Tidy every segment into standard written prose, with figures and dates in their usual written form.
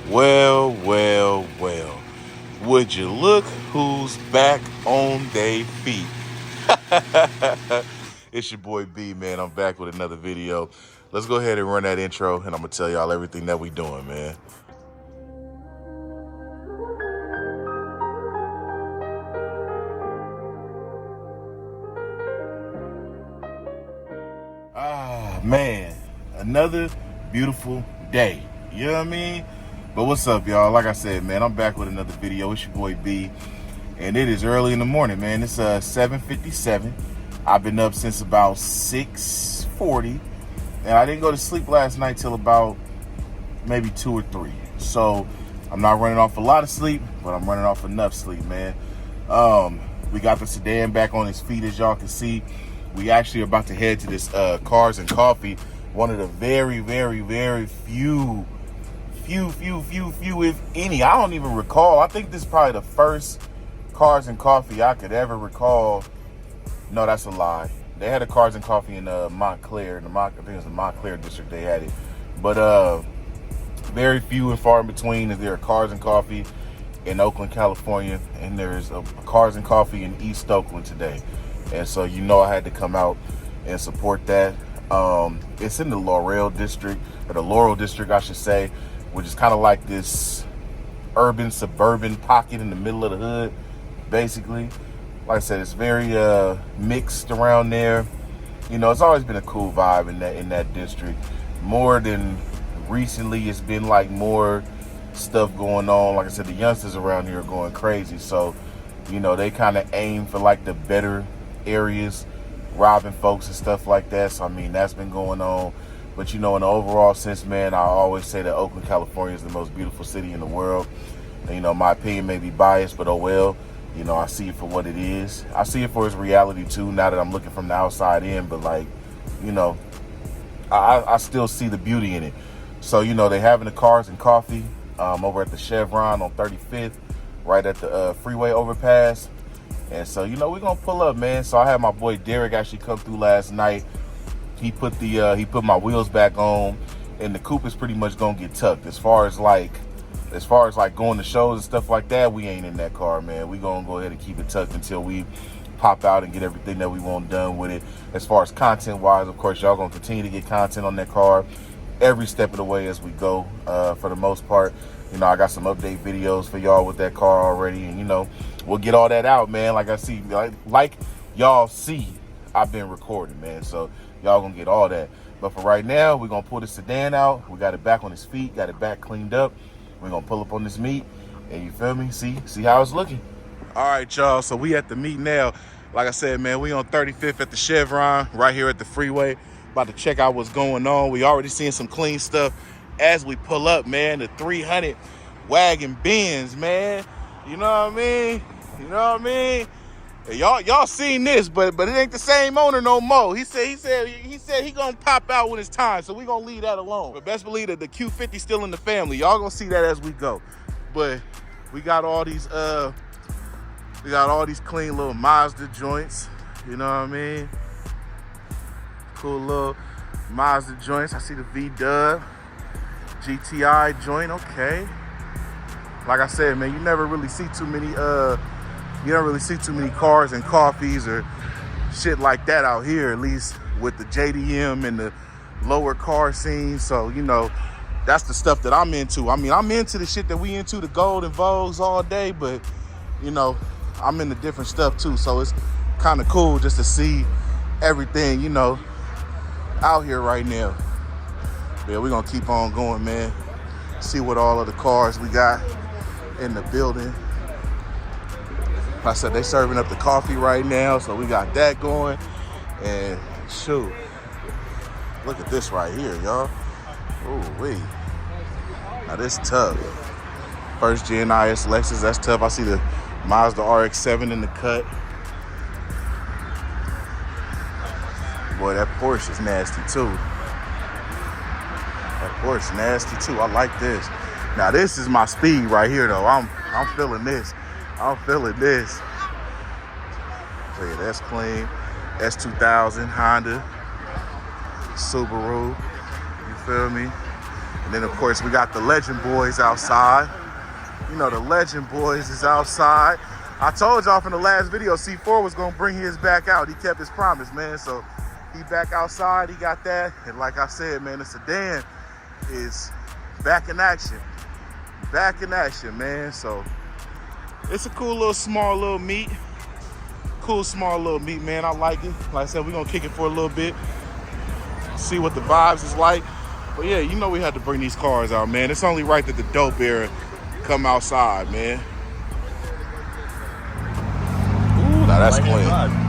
Well, well, well. Would you look who's back on they feet? It's your boy B, man. I'm back with another video. Let's go ahead and run that intro, and I'm gonna tell y'all everything that we doing, man. Man, another beautiful day. You know what I mean? But what's up, y'all? Like I said, man, I'm back with another video. It's your boy B, and it is early in the morning, man. It's 7:57. I've been up since about 6:40, and I didn't go to sleep last night till about maybe 2 or 3. So I'm not running off a lot of sleep, but I'm running off enough sleep, man. We got the sedan back on its feet, as y'all can see. We actually are about to head to this Cars and Coffee, one of the very, very, very few, if any. I don't even recall. I think this is probably the first Cars and Coffee I could ever recall. No, that's a lie. They had a Cars and Coffee in Montclair. I think it was the Montclair district they had it. But very few and far in between is there a Cars and Coffee in Oakland, California, and there's a Cars and Coffee in East Oakland today. And so, I had to come out and support that. It's in the Laurel district, or the Laurel district, I should say, which is kind of like this urban, suburban pocket in the middle of the hood, basically. Like I said, it's very mixed around there. It's always been a cool vibe in that district. More than recently, it's been like more stuff going on. Like I said, the youngsters around here are going crazy. So, they kind of aim for like the better areas, robbing folks and stuff like that. So, that's been going on. But, in the overall sense, man, I always say that Oakland, California is the most beautiful city in the world. And, my opinion may be biased, but oh well. I see it for what it is. I see it for its reality, too, now that I'm looking from the outside in. But, I still see the beauty in it. So, they having the Cars and Coffee over at the Chevron on 35th, right at the freeway overpass. And so, we're going to pull up, man. So I had my boy Derek actually come through last night. He put my wheels back on, and the coupe is pretty much going to get tucked. As far as going to shows and stuff like that, we ain't in that car, man. We going to go ahead and keep it tucked until we pop out and get everything that we want done with it. As far as content-wise, of course, y'all going to continue to get content on that car every step of the way as we go, for the most part. I got some update videos for y'all with that car already, and we'll get all that out, man. Like y'all see, I've been recording, man, so y'all gonna get all that. But for right now, we're gonna pull the sedan out. We got it back on its feet, got it back cleaned up. We're gonna pull up on this meet, and you feel me? See how it's looking. All right, y'all, so we at the meet now. Like I said, man, we on 35th at the Chevron, right here at the freeway. About to check out what's going on. We already seeing some clean stuff as we pull up, man. The 300 wagon Benz, man. You know what I mean? Y'all seen this, but it ain't the same owner no more. He said he gonna pop out when it's time, so we gonna leave that alone. But best believe that the Q50 still in the family. Y'all gonna see that as we go. But we got all these clean little Mazda joints. You know what I mean? Cool little Mazda joints. I see the V-Dub GTI joint. Okay. Like I said, man, you never really see too many Cars and Coffees or shit like that out here, at least with the JDM and the lower car scene. So, that's the stuff that I'm into. I'm into the shit that we into, the gold and Vogues all day, but, I'm into different stuff too. So it's kind of cool just to see everything, out here right now. Yeah, we're going to keep on going, man. See what all of the cars we got in the building. Like I said, they serving up the coffee right now, so we got that going. And shoot, look at this right here, y'all. Ooh-wee. Now this tough. First gen IS Lexus, that's tough. I see the Mazda RX-7 in the cut. Boy, that Porsche is nasty too. I like this. Now this is my speed right here though. I'm feeling this. So yeah, that's clean. S2000 Honda, Subaru. You feel me? And then, of course, we got the Legend Boys outside. You know, the Legend Boys is outside. I told y'all from the last video, C4 was going to bring his back out. He kept his promise, man. So he back outside. He got that. And like I said, man, the sedan is back in action. Back in action, man. So it's a cool little small little meet. Cool small little meet, man. I like it. Like I said, we're going to kick it for a little bit. See what the vibes is like. But yeah, you know we had to bring these cars out, man. It's only right that the dope era come outside, man. Ooh, now that's clean.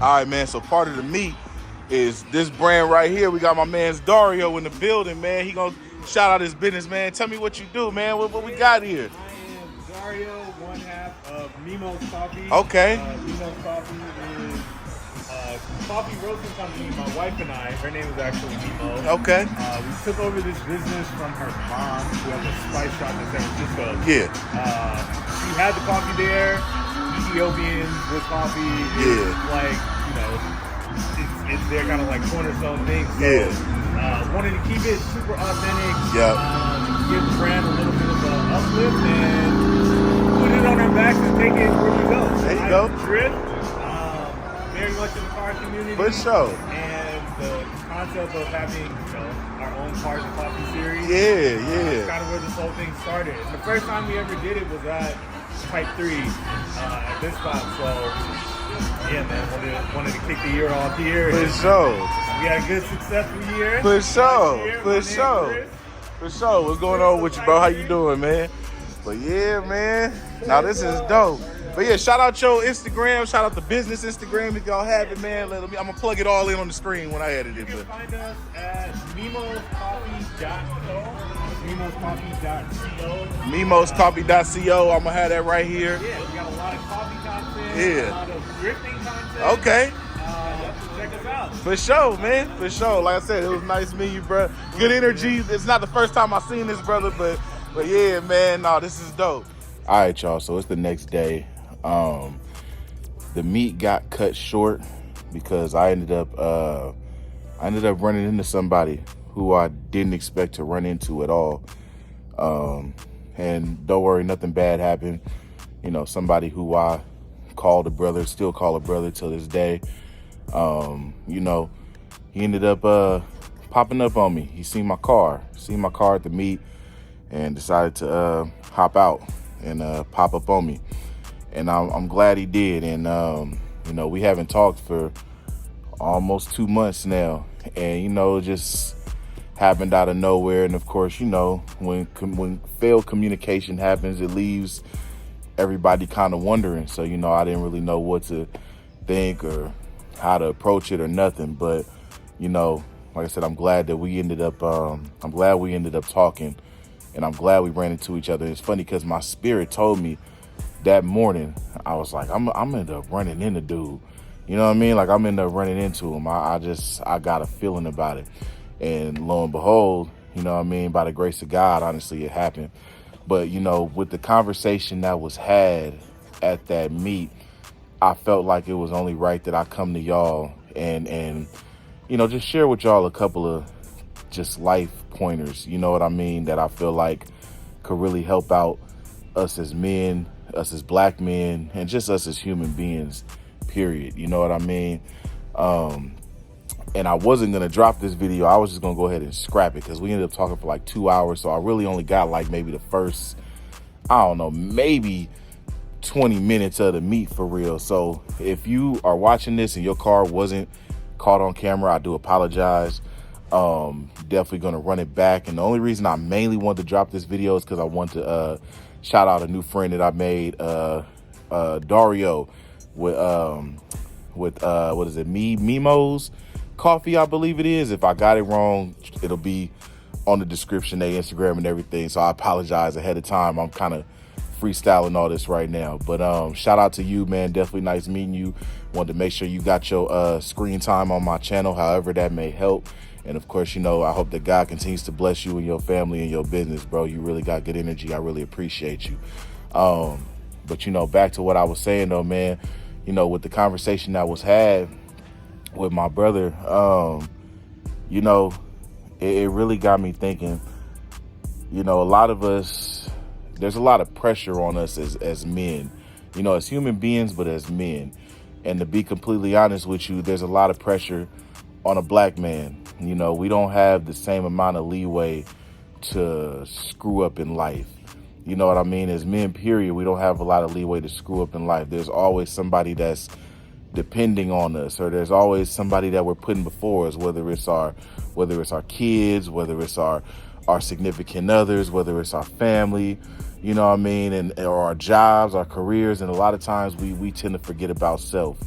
All right, man, so part of the meet is this brand right here. We got my man's Dario in the building, man. He gonna shout out his business, man. Tell me what you do, man. What we got here? I am Dario, one half of Mimo's Coffee. Okay. Mimo's Coffee is a coffee roasting company. My wife and I, her name is actually Mimo. Okay. We took over this business from her mom, who has a spice shop in San Francisco. Yeah. She had the coffee there. Ethiopians with coffee is like, you know, it's their kind of like cornerstone thing. So, wanted to keep it super authentic. Yeah. Give the brand a little bit of an uplift and put it on our backs and take it where we go. There you go. Drift, very much in the car community. For sure. And the concept of having, you know, our own cars and coffee series. Yeah. That's kind of where this whole thing started. And the first time we ever did it was at Type 3 at this spot. So, yeah, man, wanted to kick the year off here. For sure. We had a good, successful year. For sure. For sure. What's going on with you, bro? How you doing, man? But yeah, man. Now this is dope. But yeah, shout out your Instagram. Shout out the business Instagram if y'all have it, man. I'm gonna plug it all in on the screen when I edit it. You can find us at mimoscoffee.co. Mimoscoffee.co. Mimoscoffee.co. I'm gonna have that right here. Yeah, we got a lot of coffee content. Yeah. A lot of drifting content. Okay. Check us out. For sure, man. For sure. Like I said, it was nice meeting you, bro. Good energy. It's not the first time I've seen this, brother, but yeah, man. No, this is dope. All right, y'all. So it's the next day. The meet got cut short because I ended up running into somebody who I didn't expect to run into at all. And don't worry, nothing bad happened. You know, somebody who I called a brother, still call a brother till this day. You know, he ended up popping up on me. He seen my car at the meet and decided to hop out and pop up on me. And I'm glad he did. And, you know, we haven't talked for almost 2 months now. And, you know, it just happened out of nowhere. And, of course, you know, when failed communication happens, it leaves everybody kind of wondering. So, you know, I didn't really know what to think or how to approach it or nothing. But, you know, like I said, I'm glad that we ended up talking. And I'm glad we ran into each other. It's funny because my spirit told me that morning, I was like, I'm end up running into dude. You know what I mean? Like, I'm end up running into him. I got a feeling about it. And lo and behold, you know what I mean? By the grace of God, honestly, it happened. But, you know, with the conversation that was had at that meet, I felt like it was only right that I come to y'all and you know, just share with y'all a couple of just life pointers, you know what I mean, that I feel like could really help out us as men, us as black men, and just us as human beings, period. You know what I mean? And I wasn't going to drop this video. I was just going to go ahead and scrap it because we ended up talking for like 2 hours. So I really only got like maybe the first, I don't know, maybe 20 minutes of the meet for real. So if you are watching this and your car wasn't caught on camera, I do apologize. Definitely going to run it back. And the only reason I mainly wanted to drop this video is because I want to shout out a new friend that I made, Dario, with what is it, Mimo's Coffee, I believe it is. If I got it wrong, it'll be on the description, their Instagram and everything. So I apologize ahead of time. I'm kind of freestyling all this right now. But shout out to you, man. Definitely nice meeting you. Wanted to make sure you got your screen time on my channel, however that may help. And of course, you know, I hope that God continues to bless you and your family and your business, bro. You really got good energy. I really appreciate you. But, you know, back to what I was saying, though, man, you know, with the conversation that was had with my brother, you know, it really got me thinking, you know, a lot of us, there's a lot of pressure on us as men, you know, as human beings, but as men. And to be completely honest with you, there's a lot of pressure on a black man. You know, we don't have the same amount of leeway to screw up in life. You know what I mean? As men, period, we don't have a lot of leeway to screw up in life. There's always somebody that's depending on us, or there's always somebody that we're putting before us, whether it's our kids, whether it's our significant others, whether it's our family, you know what I mean, or our jobs, our careers. And a lot of times we tend to forget about self.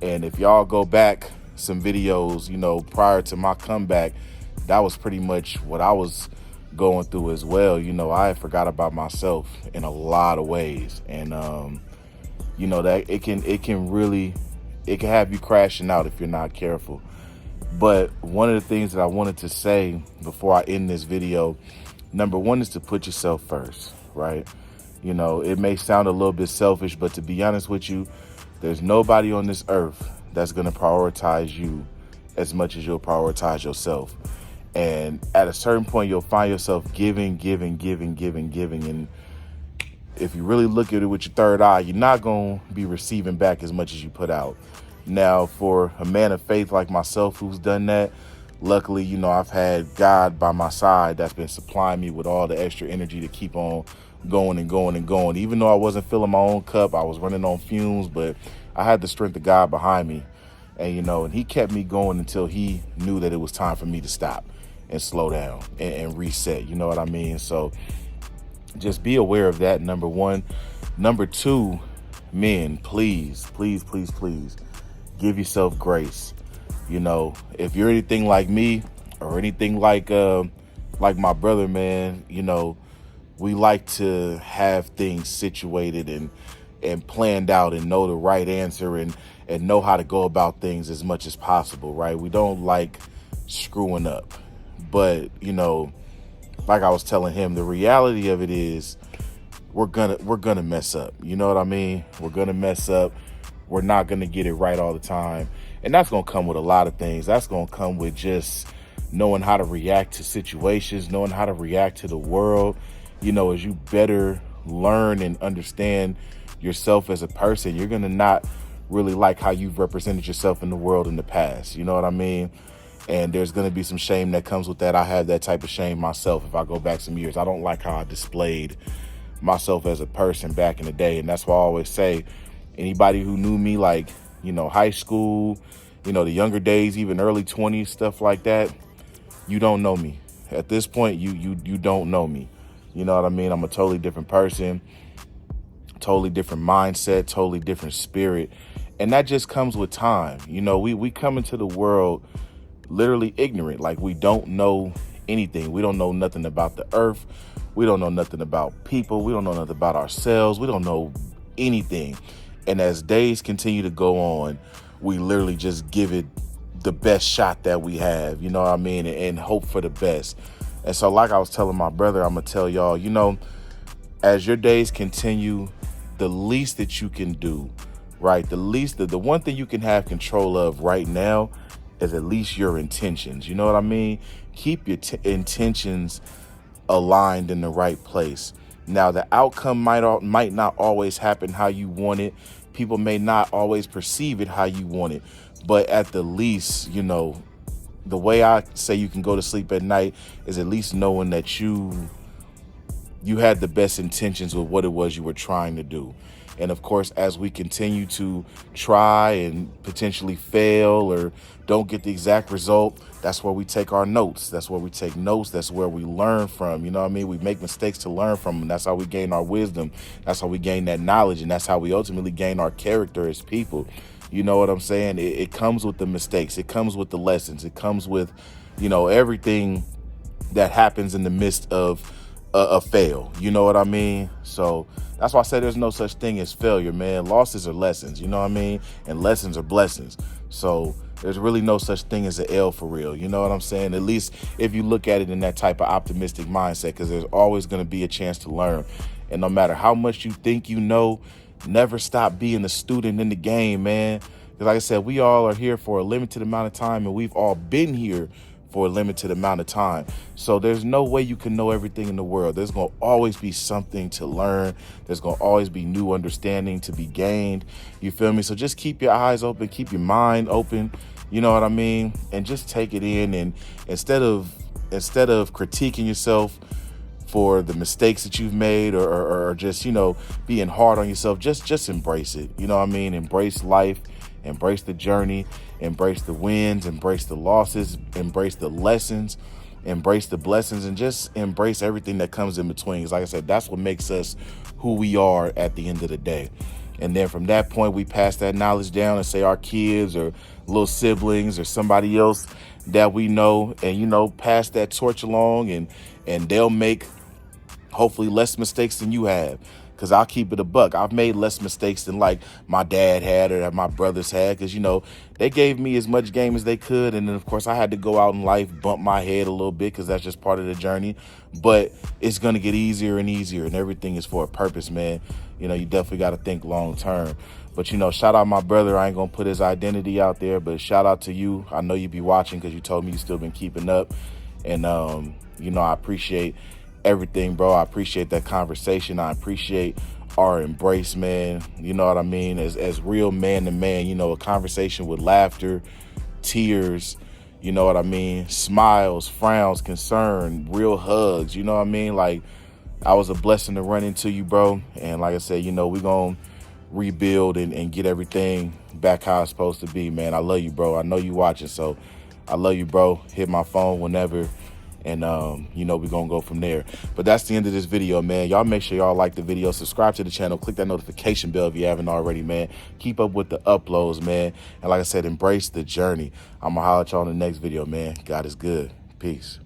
And if y'all go back some videos, you know, prior to my comeback, that was pretty much what I was going through as well. You know, I forgot about myself in a lot of ways. And, you know, that it can have you crashing out if you're not careful. But one of the things that I wanted to say before I end this video, number one, is to put yourself first, right? You know, it may sound a little bit selfish, but to be honest with you, there's nobody on this earth that's going to prioritize you as much as you'll prioritize yourself. And at a certain point, you'll find yourself giving. And if you really look at it with your third eye, you're not going to be receiving back as much as you put out. Now, for a man of faith like myself who's done that, luckily, you know, I've had God by my side that's been supplying me with all the extra energy to keep on going. Even though I wasn't filling my own cup, I was running on fumes, but I had the strength of God behind me. And, you know, and he kept me going until he knew that it was time for me to stop and slow down and reset. You know what I mean? So just be aware of that, number one. Number two, men, please give yourself grace. You know, if you're anything like me or anything like my brother, man, you know, we like to have things situated and planned out and know the right answer and know how to go about things as much as possible, right? We don't like screwing up. But, you know, like I was telling him, the reality of it is we're gonna mess up. You know what I mean? We're gonna mess up. We're not gonna get it right all the time. And that's gonna come with a lot of things. That's gonna come with just knowing how to react to situations, knowing how to react to the world. You know, as you better learn and understand yourself as a person, you're gonna not really like how you've represented yourself in the world in the past. You know what I mean? And there's going to be some shame that comes with that. I have that type of shame myself. If I go back some years, I don't like how I displayed myself as a person back in the day. And that's why I always say, anybody who knew me, like, you know, high school, you know, the younger days, even early 20s, stuff like that, you don't know me. At this point, you don't know me. You know what I mean? I'm a totally different person, totally different mindset, totally different spirit. And that just comes with time. You know, we come into the world literally ignorant. Like, we don't know anything. We don't know nothing about the earth. We don't know nothing about people. We don't know nothing about ourselves. We don't know anything. And as days continue to go on, we literally just give it the best shot that we have, you know what I mean? And hope for the best. And so, like I was telling my brother, I'm going to tell y'all, you know, as your days continue, the least that you can do, right? The one thing you can have control of right now is at least your intentions. You know what I mean? Keep your intentions aligned in the right place. Now, the outcome might not always happen how you want it. People may not always perceive it how you want it. But at the least, you know, the way I say you can go to sleep at night is at least knowing that you had the best intentions with what it was you were trying to do. And of course, as we continue to try and potentially fail or don't get the exact result, that's where we take our notes. That's where we take notes. That's where we learn from. You know what I mean? We make mistakes to learn from them. That's how we gain our wisdom. That's how we gain that knowledge. And that's how we ultimately gain our character as people. You know what I'm saying? It comes with the mistakes. It comes with the lessons. It comes with, you know, everything that happens in the midst of a fail. You know what I mean? So That's why I say there's no such thing as failure, man. Losses are lessons, you know what I mean? And lessons are blessings. So there's really no such thing as an L for real. You know what I'm saying? At least if you look at it in that type of optimistic mindset, because there's always going to be a chance to learn. And no matter how much you think you know, never stop being a student in the game, man. Because like I said, we all are here for a limited amount of time, and we've all been here for a limited amount of time. So there's no way you can know everything in the world. There's going to always be something to learn. There's going to always be new understanding to be gained. You feel me? So just keep your eyes open, keep your mind open. You know what I mean? And just take it in. And instead of critiquing yourself for the mistakes that you've made, or just, you know, being hard on yourself, just embrace it. You know what I mean? Embrace life, embrace the journey, embrace the wins, embrace the losses, embrace the lessons, embrace the blessings, and just embrace everything that comes in between. Because like I said, that's what makes us who we are at the end of the day. And then from that point, we pass that knowledge down and say our kids or little siblings or somebody else that we know, and, you know, pass that torch along, and they'll make hopefully less mistakes than you have. Because I'll keep it a buck. I've made less mistakes than like my dad had or that my brothers had. Because, you know, they gave me as much game as they could. And then, of course, I had to go out in life, bump my head a little bit, because that's just part of the journey. But it's going to get easier and easier, and everything is for a purpose, man. You know, you definitely got to think long term. But, you know, shout out my brother. I ain't going to put his identity out there, but shout out to you. I know you be watching, because you told me you still been keeping up. And, you know, I appreciate everything, bro. I appreciate that conversation. I appreciate our embrace, man. You know what I mean? As real man to man, you know, a conversation with laughter, tears, you know what I mean? Smiles, frowns, concern, real hugs, you know what I mean? Like, I was a blessing to run into you, bro. And like I said, you know, we're going to rebuild and get everything back how it's supposed to be, man. I love you, bro. I know you watching, so I love you, bro. Hit my phone whenever. And, you know, we're going to go from there. But that's the end of this video, man. Y'all make sure y'all like the video. Subscribe to the channel. Click that notification bell if you haven't already, man. Keep up with the uploads, man. And like I said, embrace the journey. I'm going to holler at y'all in the next video, man. God is good. Peace.